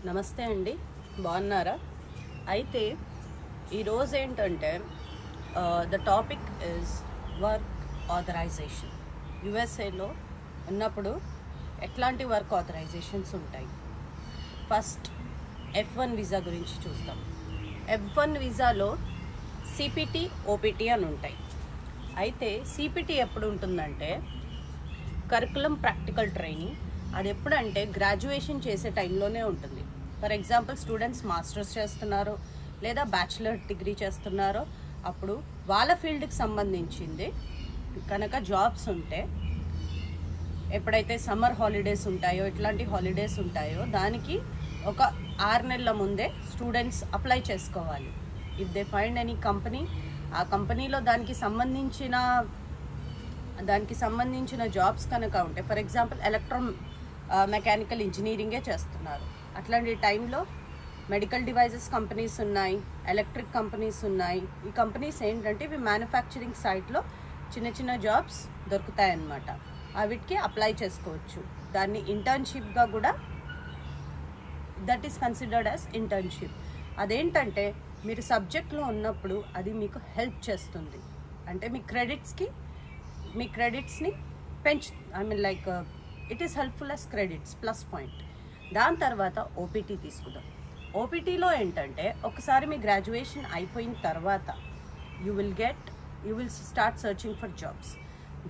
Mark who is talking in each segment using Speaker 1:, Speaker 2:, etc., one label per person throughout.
Speaker 1: నమస్తే అండి, బాగున్నారా? అయితే ఈరోజు ఏంటంటే the topic is work authorization. యుఎస్ఏలో ఉన్నప్పుడు ఎట్లాంటి వర్క్ ఆథరైజేషన్స్ ఉంటాయి. ఫస్ట్ F1 వీసా గురించి చూస్తాం. F1 వీసాలో సిపిటి, ఓపిటి అని ఉంటాయి. అయితే సిపిటి ఎప్పుడు ఉంటుందంటే కరికులం ప్రాక్టికల్ ట్రైనింగ్. అది ఎప్పుడంటే గ్రాడ్యుయేషన్ చేసే టైంలోనే ఉంటుంది. ఫర్ ఎగ్జాంపుల్ స్టూడెంట్స్ మాస్టర్స్ చేస్తున్నారు లేదా బ్యాచిలర్ డిగ్రీ చేస్తున్నారో అప్పుడు వాళ్ళ ఫీల్డ్కి సంబంధించింది కనుక జాబ్స్ ఉంటే, ఎప్పుడైతే సమ్మర్ హాలిడేస్ ఉంటాయో ఇట్లాంటి హాలిడేస్ ఉంటాయో దానికి ఒక 6 నెలల ముందే స్టూడెంట్స్ అప్లై చేసుకోవాలి. If they find any company, ఆ కంపెనీలో దానికి సంబంధించిన జాబ్స్ కనుక ఉంటే, ఫర్ ఎగ్జాంపుల్ మెకానికల్ ఇంజనీరింగే చేస్తున్నారు, అట్లాంటి టైంలో మెడికల్ డివైజెస్ కంపెనీస్ ఉన్నాయి, ఎలక్ట్రిక్ కంపెనీస్ ఉన్నాయి. ఈ కంపెనీస్ ఏంటంటే ఇవి మ్యానుఫ్యాక్చరింగ్ సైట్లో చిన్న చిన్న జాబ్స్ దొరుకుతాయన్నమాట. వీటికి అప్లై చేసుకోవచ్చు. దాన్ని ఇంటర్న్షిప్గా కూడా, that is considered as internship. అదేంటంటే మీరు సబ్జెక్ట్లో ఉన్నప్పుడు అది మీకు హెల్ప్ చేస్తుంది. అంటే మీ క్రెడిట్స్ని it is helpful as credits plus point. దాని తర్వాత ఓపీటీ తీసుకుందాం. ఓపీటీలో ఏంటంటే ఒకసారి మీ గ్రాడ్యుయేషన్ అయిపోయిన తర్వాత you will start searching for jobs.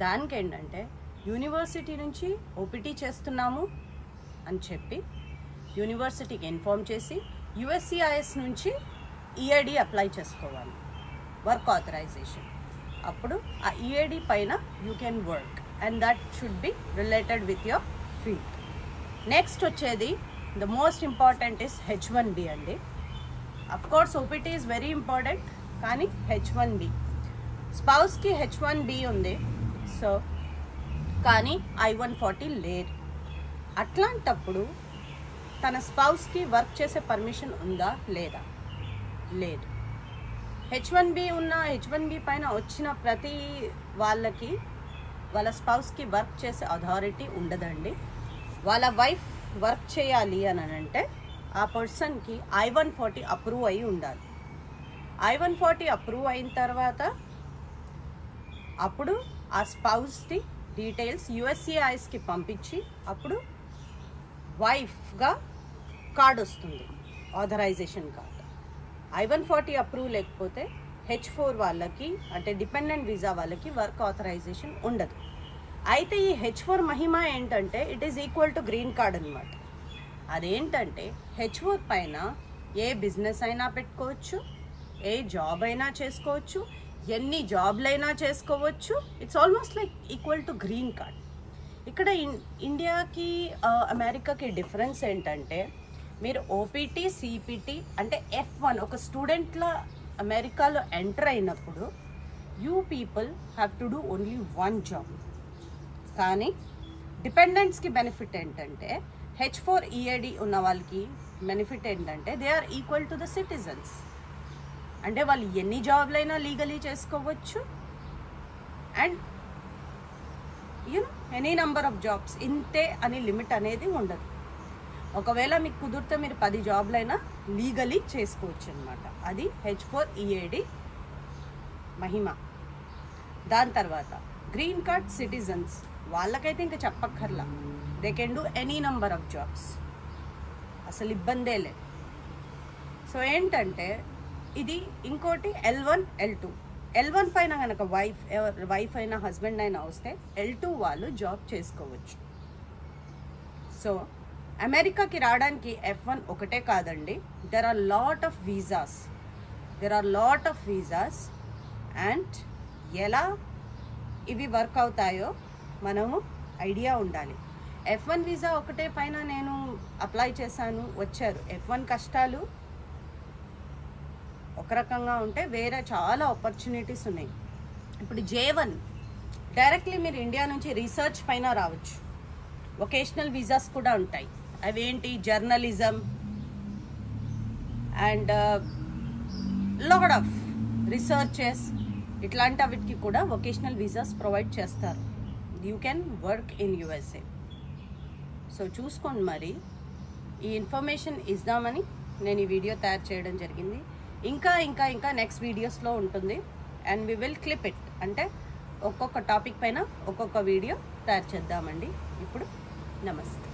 Speaker 1: దానికి ఏంటంటే యూనివర్సిటీ నుంచి ఓపీటీ చేస్తున్నాము అని చెప్పి యూనివర్సిటీకి ఇన్ఫార్మ్ చేసి యుఎస్సిఐఎస్ నుంచి ఈఐడి అప్లై చేసుకోవాలి, వర్క్ ఆథరైజేషన్. అప్పుడు ఆ ఈఐడి పైన you can work and that should be related with your field. Next వచ్చేది the most important is H1B అండి. Of course OPT is very important, కానీ H1B స్పౌస్కి H1B ఉంది, సో కానీ I-140 లేదు. అట్లాంటప్పుడు తన స్పౌస్కి వర్క్ చేసే పర్మిషన్ ఉందా లేదా? లేదు. H1B పైన వచ్చిన ప్రతి వాళ్ళకి వాళ్ళ స్పౌస్కి వర్క్ చేసే అథారిటీ ఉండదండి. వాళ్ళ వైఫ్ వర్క్ చేయాలి అని అంటే ఆ పర్సన్కి I-140 అప్రూవ్ అయి ఉండాలి. I-140 అప్రూవ్ అయిన తర్వాత అప్పుడు ఆ స్పౌస్ది డీటెయిల్స్ యుఎస్సిఐఎస్కి పంపించి అప్పుడు వైఫ్గా కార్డ్ వస్తుంది, ఆథరైజేషన్ కార్డ్. I-140 అప్రూవ్ లేకపోతే H4 వాళ్ళకి, అంటే డిపెండెంట్ వీసా వాళ్ళకి వర్క్ ఆథరైజేషన్ ఉండదు. అయితే ఈ H4 మహిమ ఏంటంటే it is equal to green card అనమాట. అదేంటంటే H4 పైన ఏ బిజినెస్ అయినా పెట్టుకోవచ్చు, ఏ జాబ్ అయినా చేసుకోవచ్చు, ఎన్ని జాబ్లైనా చేసుకోవచ్చు. It's almost like equal to green card. ఇక్కడ ఇండియాకి అమెరికాకి డిఫరెన్స్ ఏంటంటే మీరు ఓపీటీ, సిపిటి అంటే F1 ఒక స్టూడెంట్ల అమెరికాలో ఎంటర్ అయినప్పుడు you people have to do only 1 job. కానీ డిపెండెంట్స్కి బెనిఫిట్ ఏంటంటే H4 ఈఐడి ఉన్న వాళ్ళకి బెనిఫిట్ ఏంటంటే they are equal to the citizens. అంటే వాళ్ళు ఎన్ని జాబ్లైనా లీగలీ చేసుకోవచ్చు and any number of jobs, ఇంతే అని లిమిట్ అనేది ఉండదు. ఒకవేళ మీకు కుదిరితే మీరు 10 జాబ్లైనా లీగలీ చేసుకోవచ్చు అనమాట. అది H4 ఈఐడి మహిమ. దాని తర్వాత గ్రీన్ కార్డ్ సిటిజన్స్ వాళ్ళకైతే ఇంకా చెప్పక్కర్లా, they can do any number of jobs, అసలు ఇబ్బందే లేదు. సో ఏంటంటే ఇది ఇంకోటి L1, L2. L1 పైన కనుక వైఫ్ అయినా హస్బెండ్ అయినా వస్తే L2 వాళ్ళు జాబ్ చేసుకోవచ్చు. సో అమెరికాకి రావడానికి F1 ఒకటే కాదండి, there are lot of visas and ఎలా ఇవి వర్క్ అవుతాయో మనము ఐడియా ఉండాలి. F1 వీసా ఒకటే పైన నేను అప్లై చేశాను, వచ్చారు. F1 కష్టాలు ఒక రకంగా ఉంటే వేరే చాలా ఆపర్చునిటీస్ ఉన్నాయి. ఇప్పుడు J1 డైరెక్ట్లీ మీరు ఇండియా నుంచి రీసెర్చ్ పైన రావచ్చు. వొకేషనల్ వీసాస్ కూడా ఉంటాయి. అవేంటి, journalism and lot of researches, ఇట్లాంటి వీటికి కూడా వొకేషనల్ వీసాస్ ప్రొవైడ్ చేస్తారు. You can work in USA. So చూసుకోండి మరి ఈ ఇన్ఫర్మేషన్ ఇద్దామని నేను ఈ వీడియో తయారు చేయడం జరిగింది. ఇంకా ఇంకా ఇంకా నెక్స్ట్ వీడియోస్లో ఉంటుంది. And we will clip it, అంటే ఒక్కొక్క టాపిక్ పైన ఒక్కొక్క వీడియో తయారు చేద్దామండి. ఇప్పుడు నమస్తే.